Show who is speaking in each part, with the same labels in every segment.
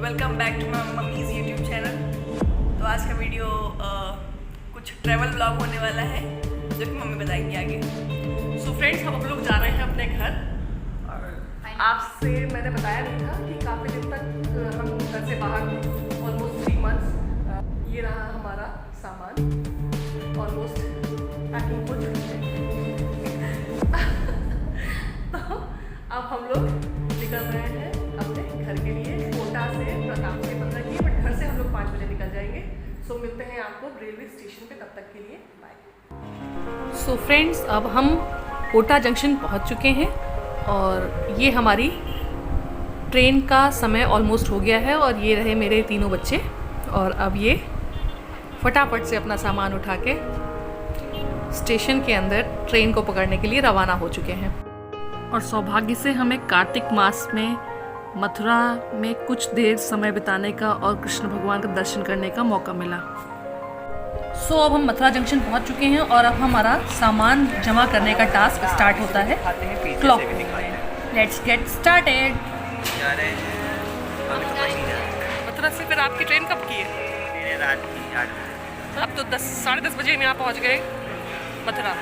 Speaker 1: Welcome back to my mummy's YouTube channel. तो आज का वीडियो कुछ ट्रैवल ब्लॉग होने वाला है जो कि मम्मी बताएंगी आगे। सो फ्रेंड्स, हम लोग जा रहे हैं अपने घर और आपसे मैंने बताया नहीं था कि काफ़ी दिन तक हम घर से बाहर थे, ऑलमोस्ट 3 मंथ्स। ये रहा हमारा सामान, ऑलमोस्ट पैकिंग हो चुकी है। तो अब हम लोग निकल रहे हैं अपने घर के लिए। कोटा से प्रताप से 15 की, बट घर से हम लोग 5 बजे निकल जाएंगे। सो मिलते हैं आपको रेलवे स्टेशन पे, तब तक के लिए बाय। सो फ्रेंड्स, अब हम कोटा जंक्शन पहुंच चुके हैं और ये हमारी ट्रेन का समय ऑलमोस्ट हो गया है। और ये रहे मेरे तीनों बच्चे, और अब ये फटाफट से अपना सामान उठा के स्टेशन के अंदर ट्रेन को पकड़ने के लिए रवाना हो चुके हैं। और सौभाग्य से हमें कार्तिक मास में मथुरा में कुछ देर समय बिताने का और कृष्ण भगवान का दर्शन करने का मौका मिला। सो अब हम मथुरा जंक्शन पहुंच चुके हैं और अब हमारा सामान जमा करने का टास्क स्टार्ट होता है। Clock, let's get started. Mathura से फिर आपकी ट्रेन कब की है?
Speaker 2: रात की 8
Speaker 1: अब तो 10 साढ़े 10 बजे हम यहाँ पहुँच गए मथुरा।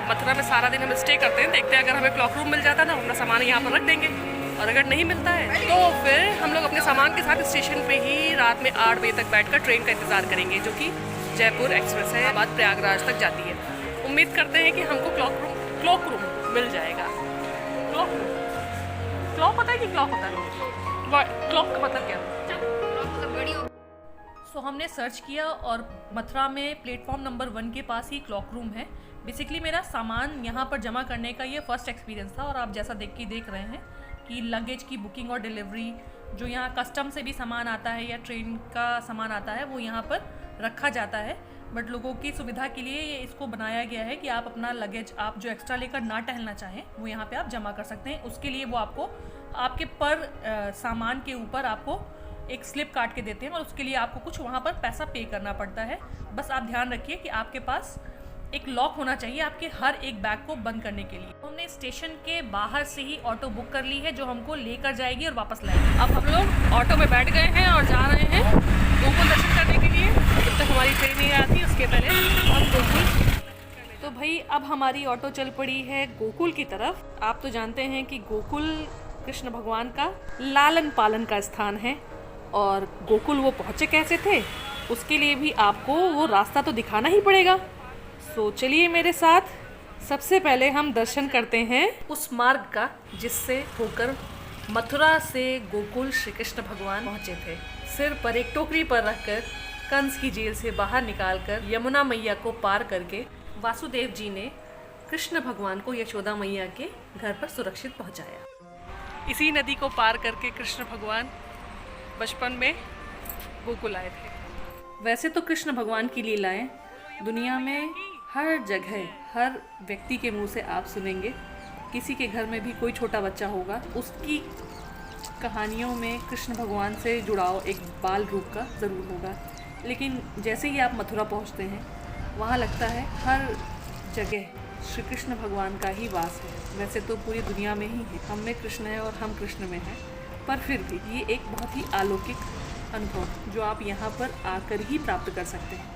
Speaker 1: मथुरा में सारा दिन हम स्टे करते हैं, देखते हैं अगर हमें क्लॉक रूम मिल जाता ना, अपना सामान यहाँ पर रख देंगे, और अगर नहीं मिलता है तो फिर हम लोग अपने सामान के साथ स्टेशन पे ही रात में 8 बजे तक बैठकर ट्रेन का इंतज़ार करेंगे, जो कि जयपुर एक्सप्रेस है, बाद प्रयागराज तक जाती है। उम्मीद करते हैं कि हमको क्लॉक रूम मिल जाएगा। क्लॉक पता है कि क्लॉक होता है? क्लॉक का मतलब क्या है? सो हमने सर्च किया और मथुरा में प्लेटफॉर्म नंबर 1 के पास ही क्लॉक रूम है। बेसिकली मेरा सामान यहाँ पर जमा करने का ये फर्स्ट एक्सपीरियंस था, और आप जैसा देख रहे हैं कि लगेज की बुकिंग और डिलीवरी, जो यहाँ कस्टम से भी सामान आता है या ट्रेन का सामान आता है, वो यहाँ पर रखा जाता है। बट लोगों की सुविधा के लिए ये इसको बनाया गया है कि आप अपना लगेज आप जो एक्स्ट्रा लेकर ना टहलना चाहें वो यहाँ पे आप जमा कर सकते हैं। उसके लिए वो आपको आपके पर सामान के ऊपर आपको एक स्लिप काट के देते हैं, और उसके लिए आपको कुछ वहाँ पर पैसा पे करना पड़ता है। बस आप ध्यान रखिए कि आपके पास एक लॉक होना चाहिए आपके हर एक बैग को बंद करने के लिए। हमने स्टेशन के बाहर से ही ऑटो बुक कर ली है जो हमको लेकर जाएगी और वापस लाएगी। अब हम लोग ऑटो में बैठ गए हैं और जा रहे हैं गोकुल दर्शन करने के लिए। जब तक हमारी ट्रेन नहीं आती उसके पहले हम गोकुल। तो भाई अब हमारी ऑटो चल पड़ी है गोकुल की तरफ। आप तो जानते हैं कि गोकुल कृष्ण भगवान का लालन पालन का स्थान है, और गोकुल वो पहुँचे कैसे थे उसके लिए भी आपको वो रास्ता तो दिखाना ही पड़ेगा। तो चलिए मेरे साथ। सबसे पहले हम दर्शन करते हैं उस मार्ग का जिससे होकर मथुरा से गोकुल श्री कृष्ण भगवान पहुँचे थे। सिर पर एक टोकरी पर रखकर कंस की जेल से बाहर निकालकर यमुना मैया को पार करके वासुदेव जी ने कृष्ण भगवान को यशोदा मैया के घर पर सुरक्षित पहुँचाया। इसी नदी को पार करके कृष्ण भगवान बचपन में गोकुल आए थे। वैसे तो कृष्ण भगवान की लीलाएं दुनिया में हर जगह हर व्यक्ति के मुंह से आप सुनेंगे। किसी के घर में भी कोई छोटा बच्चा होगा, उसकी कहानियों में कृष्ण भगवान से जुड़ाव एक बाल रूप का ज़रूर होगा। लेकिन जैसे ही आप मथुरा पहुंचते हैं वहाँ लगता है हर जगह श्री कृष्ण भगवान का ही वास है। वैसे तो पूरी दुनिया में ही है, हम में कृष्ण है और हम कृष्ण में हैं, पर फिर भी ये एक बहुत ही अलौकिक अनुभव जो आप यहाँ पर आकर ही प्राप्त कर सकते हैं।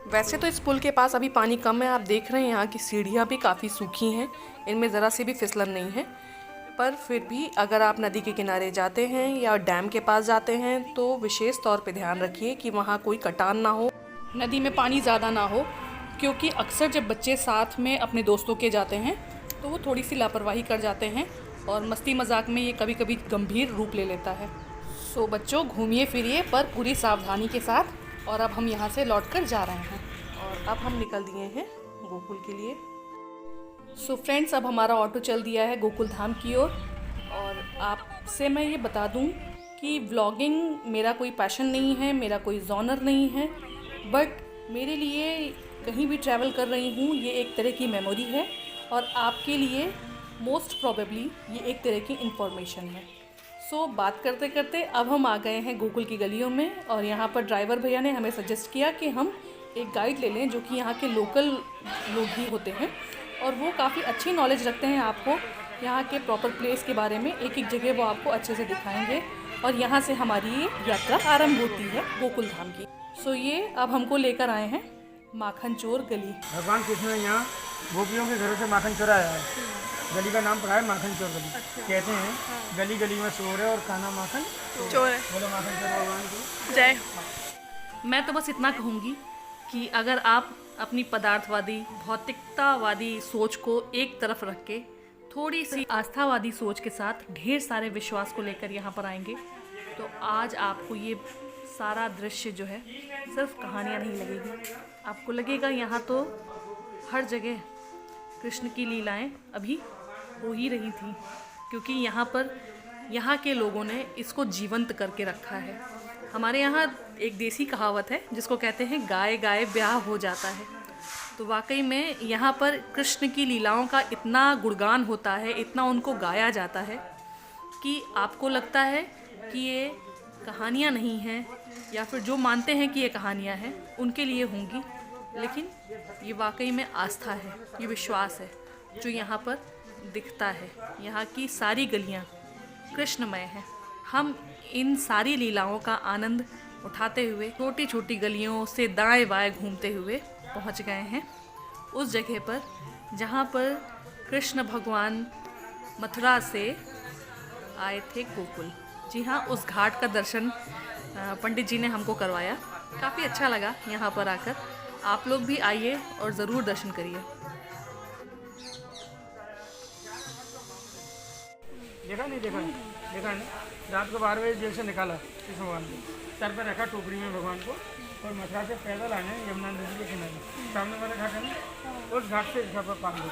Speaker 1: वैसे तो इस पुल के पास अभी पानी कम है। आप देख रहे हैं यहाँ की सीढ़ियाँ भी काफ़ी सूखी हैं, इनमें ज़रा सी भी फिसलन नहीं है। पर फिर भी अगर आप नदी के किनारे जाते हैं या डैम के पास जाते हैं तो विशेष तौर पे ध्यान रखिए कि वहाँ कोई कटान ना हो, नदी में पानी ज़्यादा ना हो, क्योंकि अक्सर जब बच्चे साथ में अपने दोस्तों के जाते हैं तो वो थोड़ी सी लापरवाही कर जाते हैं और मस्ती मजाक में ये कभी कभी गंभीर रूप ले लेता है। सो बच्चों, घूमिए फिरिए पर पूरी सावधानी के साथ। और अब हम यहाँ से लौटकर जा रहे हैं और अब हम निकल दिए हैं गोकुल के लिए। सो फ्रेंड्स, अब हमारा ऑटो चल दिया है गोकुल धाम की ओर। और आपसे मैं ये बता दूं कि व्लॉगिंग मेरा कोई पैशन नहीं है, मेरा कोई जॉनर नहीं है, बट मेरे लिए कहीं भी ट्रैवल कर रही हूँ ये एक तरह की मेमोरी है, और आपके लिए मोस्ट प्रोबेबली ये एक तरह की इन्फॉर्मेशन है। सो बात करते करते अब हम आ गए हैं गोकुल की गलियों में, और यहाँ पर ड्राइवर भैया ने हमें सजेस्ट किया कि हम एक गाइड ले लें जो कि यहाँ के लोकल लोग ही होते हैं, और वो काफ़ी अच्छी नॉलेज रखते हैं आपको यहाँ के प्रॉपर प्लेस के बारे में। एक एक जगह वो आपको अच्छे से दिखाएंगे और यहाँ से हमारी ये यात्रा आरंभ होती है गोकुल धाम की। सो ये अब हमको लेकर आए हैं माखन चोर गली।
Speaker 2: भगवान कृष्ण ने यहाँ गोपियों के घरों से माखन चुराया है। गली का नाम पड़ा है माखन चोर गली। कहते हैं गली गली में चोर है और खाना माखन चोर है। बोलो माखन चोर भगवान की
Speaker 1: जय। मैं तो बस इतना कहूँगी कि अगर आप अपनी पदार्थवादी भौतिकतावादी सोच को एक तरफ रख के थोड़ी सी आस्थावादी सोच के साथ ढेर सारे विश्वास को लेकर यहाँ पर आएंगे तो आज आपको ये सारा दृश्य जो है सिर्फ कहानियाँ नहीं लगेगी। आपको लगेगा यहाँ तो हर जगह कृष्ण की लीलाएं अभी हो ही रही थी, क्योंकि यहाँ पर यहाँ के लोगों ने इसको जीवंत करके रखा है। हमारे यहाँ एक देसी कहावत है जिसको कहते हैं गाय गाय ब्याह हो जाता है। तो वाकई में यहाँ पर कृष्ण की लीलाओं का इतना गुणगान होता है, इतना उनको गाया जाता है कि आपको लगता है कि ये कहानियाँ नहीं हैं, या फिर जो मानते हैं कि ये कहानियाँ हैं उनके लिए होंगी, लेकिन ये वाकई में आस्था है, ये विश्वास है जो यहाँ पर दिखता है। यहाँ की सारी गलियाँ कृष्णमय हैं। हम इन सारी लीलाओं का आनंद उठाते हुए छोटी छोटी गलियों से दाएं बाएं घूमते हुए पहुँच गए हैं उस जगह पर जहाँ पर कृष्ण भगवान मथुरा से आए थे गोकुल। जी हाँ, उस घाट का दर्शन पंडित जी ने हमको करवाया। काफ़ी अच्छा लगा यहाँ पर आकर। आप लोग भी आइए और ज़रूर दर्शन करिए।
Speaker 2: देखा नहीं नहीं रात को 12 बजे जेल से निकाला कृष्ण भगवान को, सर पर रखा टोकरी में भगवान को, और मथुरा से पैदल आए यमुना नदी के किनारे सामने वाले घाट है ना, उस घाट से घर पर पार देते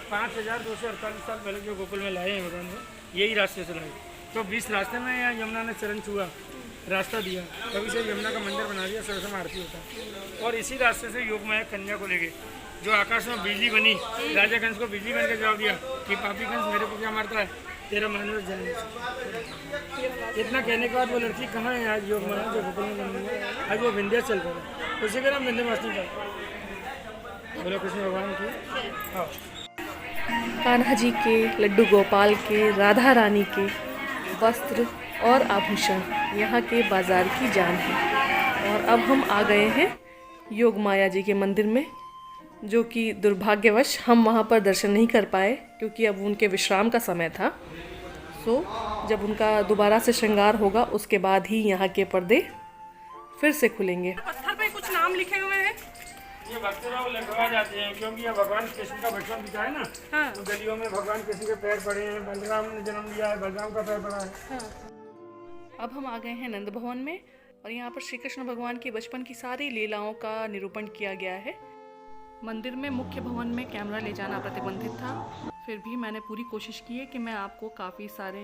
Speaker 2: 5248 साल पहले जो गोकुल में लाए हैं भगवान को, यही रास्ते से लाए। तो 20 रास्ते में यहाँ यमुना ने चरण छुआ, रास्ता दिया, तभी से यमुना का मंदिर बना दिया, सरसम आरती होता है। और इसी रास्ते से योगमाया कन्या को लेके जो आकाश में बिजली बनी, राजा कंस को बिजली बन के जवाब दिया कि पापी कंस मेरे को क्या मारता है, तेरा मानव जाने। इतना कहने के बाद वो लड़की कहाँ है आज योगमाया जो गोकुल में बनी है, आज वो विंध्याचल पर है, उसी का नाम विंध्यवासिनी का। बोलो कृष्ण भगवान की। हाँ,
Speaker 1: कान्हा जी के, लड्डू गोपाल के, राधा रानी के वस्त्र और आभूषण यहाँ के बाज़ार की जान है। और अब हम आ गए हैं योगमाया जी के मंदिर में, जो कि दुर्भाग्यवश हम वहाँ पर दर्शन नहीं कर पाए क्योंकि अब उनके विश्राम का समय था। सो जब उनका दोबारा से श्रृंगार होगा उसके बाद ही यहाँ के पर्दे फिर से खुलेंगे। पत्थर पे कुछ नाम लिखे हुए हैं।
Speaker 2: ये भक्तों लिखवा जाते हैं क्योंकि ये भगवान कृष्ण का बचपन बीता है ना। हाँ। तो गलियों में भगवान कृष्ण के पैर पड़े हैं, बलराम ने जन्म लिया है, बलराम का पैर पड़ा है।
Speaker 1: हाँ। अब हम आ गए हैं नंद भवन में और यहाँ पर श्री कृष्ण भगवान के बचपन की सारी लीलाओं का निरूपण किया गया है। मंदिर में मुख्य भवन में कैमरा ले जाना प्रतिबंधित था, फिर भी मैंने पूरी कोशिश की है कि मैं आपको काफ़ी सारे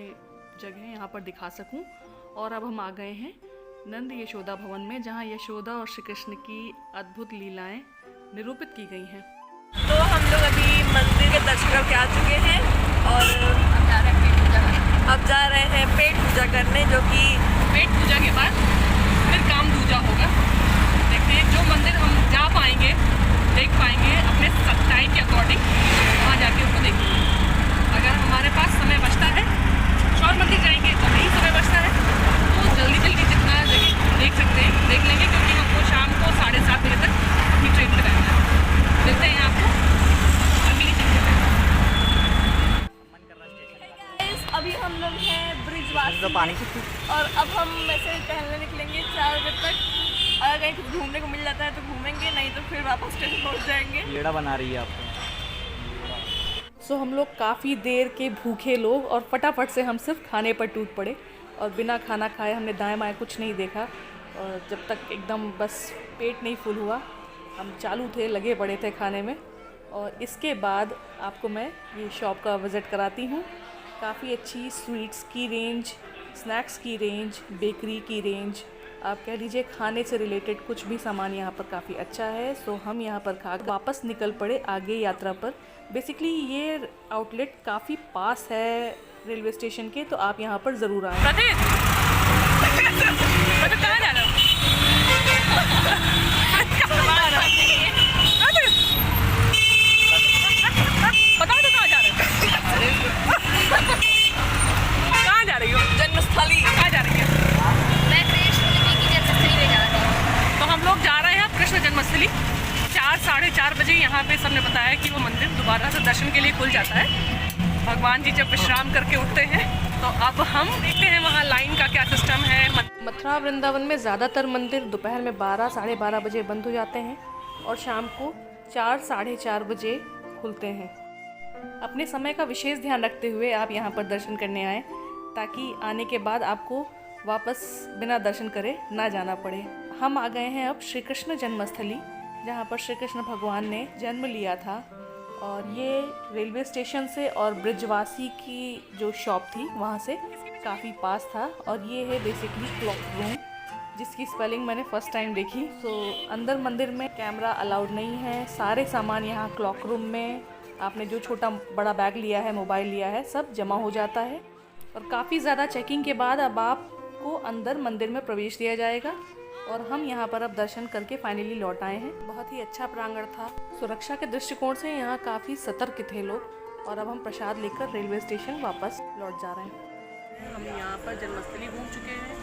Speaker 1: जगह यहाँ पर दिखा सकूं। और अब हम आ गए हैं नंद यशोदा भवन में, जहाँ यशोदा और श्री कृष्ण की अद्भुत लीलाएं निरूपित की गई हैं।
Speaker 3: तो हम लोग अभी मंदिर के दर्शन करके आ चुके हैं और अब जा रहे हैं पेट पूजा करने, जो कि
Speaker 1: पेट पूजा के बाद फिर काम दूजा होगा। देखते हैं जो मंदिर हम जा पाएंगे, देख पाएंगे अपने टाइम के अकॉर्डिंग, वहाँ जाके उसको देखेंगे। अगर हमारे पास समय बचता है, शौर मंदिर जाएंगे तो नहीं समय बचता है, तो जल्दी जल्दी जितना जगह देख सकते हैं देख लेंगे, क्योंकि हमको शाम को 7:30 बजे तक अपनी ट्रेन पर रहना है। देखते हैं आपको अगली जगह पे।
Speaker 3: अभी हम लोग हैं ब्रिजवासी और अब हम ऐसे टहलने निकलेंगे 4 बजे तक। अगर कहीं कुछ घूमने को मिल जाता है तो घूमेंगे, नहीं तो फिर वापस स्टेशन पहुंच जाएंगे।
Speaker 4: लेड़ा बना रही है आपको।
Speaker 1: सो हम लोग काफ़ी देर के भूखे लोग और फटाफट से हम सिर्फ खाने पर टूट पड़े और बिना खाना खाए हमने दाएं बाएं कुछ नहीं देखा। और जब तक एकदम बस पेट नहीं फुल हुआ, हम चालू थे, लगे पड़े थे खाने में। और इसके बाद आपको मैं ये शॉप का विज़िट कराती हूँ। काफ़ी अच्छी स्वीट्स की रेंज, स्नैक्स की रेंज, बेकरी की रेंज, आप कह लीजिए खाने से रिलेटेड कुछ भी सामान यहाँ पर काफ़ी अच्छा है। सो हम यहाँ पर खा वापस निकल पड़े आगे यात्रा पर। बेसिकली ये आउटलेट काफ़ी पास है रेलवे स्टेशन के, तो आप यहाँ पर ज़रूर आएँ। कहाँ जा रहे हो? बताओ तो कहाँ जा रहे हो? कहाँ जा रही हो?
Speaker 3: जन्मस्थली।
Speaker 1: कहाँ जा रही है? यहाँ पे सबने बताया कि वो मंदिर दोबारा से दर्शन के लिए खुल जाता है भगवान जी जब विश्राम करके उठते हैं। तो अब हम देखते हैं वहाँ लाइन का क्या सिस्टम है। मथुरा वृंदावन में ज़्यादातर मंदिर दोपहर में 12 साढ़े 12 बजे बंद हो जाते हैं और शाम को 4 साढ़े 4 बजे खुलते हैं। अपने समय का विशेष ध्यान रखते हुए आप यहाँ पर दर्शन करने आएँ ताकि आने के बाद आपको वापस बिना दर्शन करे ना जाना पड़े। हम आ गए हैं अब श्री कृष्ण जन्मस्थली, जहाँ पर श्री कृष्ण भगवान ने जन्म लिया था। और ये रेलवे स्टेशन से और ब्रिजवासी की जो शॉप थी वहाँ से काफ़ी पास था। और ये है बेसिकली क्लॉक रूम, जिसकी स्पेलिंग मैंने फ़र्स्ट टाइम देखी। तो अंदर मंदिर में कैमरा अलाउड नहीं है। सारे सामान यहाँ क्लॉक रूम में, आपने जो छोटा बड़ा बैग लिया है, मोबाइल लिया है, सब जमा हो जाता है। और काफ़ी ज़्यादा चेकिंग के बाद अब आपको अंदर मंदिर में प्रवेश दिया जाएगा। और हम यहाँ पर अब दर्शन करके फाइनली लौट आए हैं। बहुत ही अच्छा प्रांगण था। सुरक्षा के दृष्टिकोण से यहाँ काफ़ी सतर्क थे लोग। और अब हम प्रसाद लेकर रेलवे स्टेशन वापस लौट जा रहे हैं। हम यहाँ पर जन्मस्थली घूम चुके हैं,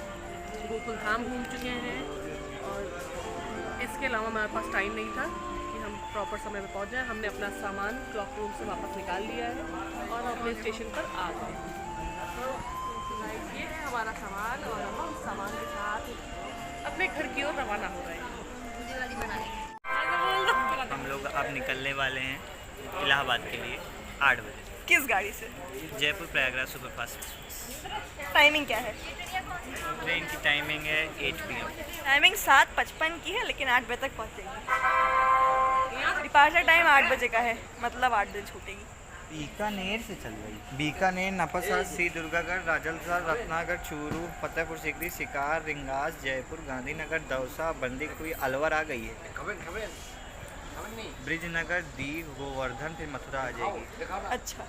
Speaker 1: गोकुल धाम घूम चुके हैं और इसके अलावा हमारे पास टाइम नहीं था कि हम प्रॉपर समय पर पहुँच जाएँ। हमने अपना सामान क्लॉक रूम से वापस निकाल लिया है और अपने स्टेशन पर आ गए। तो ये है हमारा सामान और हम सामान के साथ अपने घर की ओर रवाना हो रहे हैं।
Speaker 5: हम लोग अब निकलने वाले हैं इलाहाबाद के लिए 8 बजे।
Speaker 3: किस गाड़ी से?
Speaker 5: Jaipur Prayagraj superfast express.
Speaker 3: Timing क्या है?
Speaker 5: ट्रेन की टाइमिंग है 8 PM।
Speaker 3: टाइमिंग 7:55 की है, लेकिन 8 बजे तक पहुँचेगी। डिपार्चर टाइम 8 बजे का है, मतलब 8 बजे छूटेगी।
Speaker 5: बीकानेर से चल रही। बीकानेर, नपसा, श्री दुर्गागढ़, राजलसर, रत्नागढ़, चूरू, फतेहपुर सीकरी, शिकार, रिंगास, जयपुर, गांधीनगर, दौसा, बंदीकुई, अलवर आ गई है। ब्रिजनगर, दीव, गोवर्धन, फिर मथुरा आ जाएगी।
Speaker 3: अच्छा।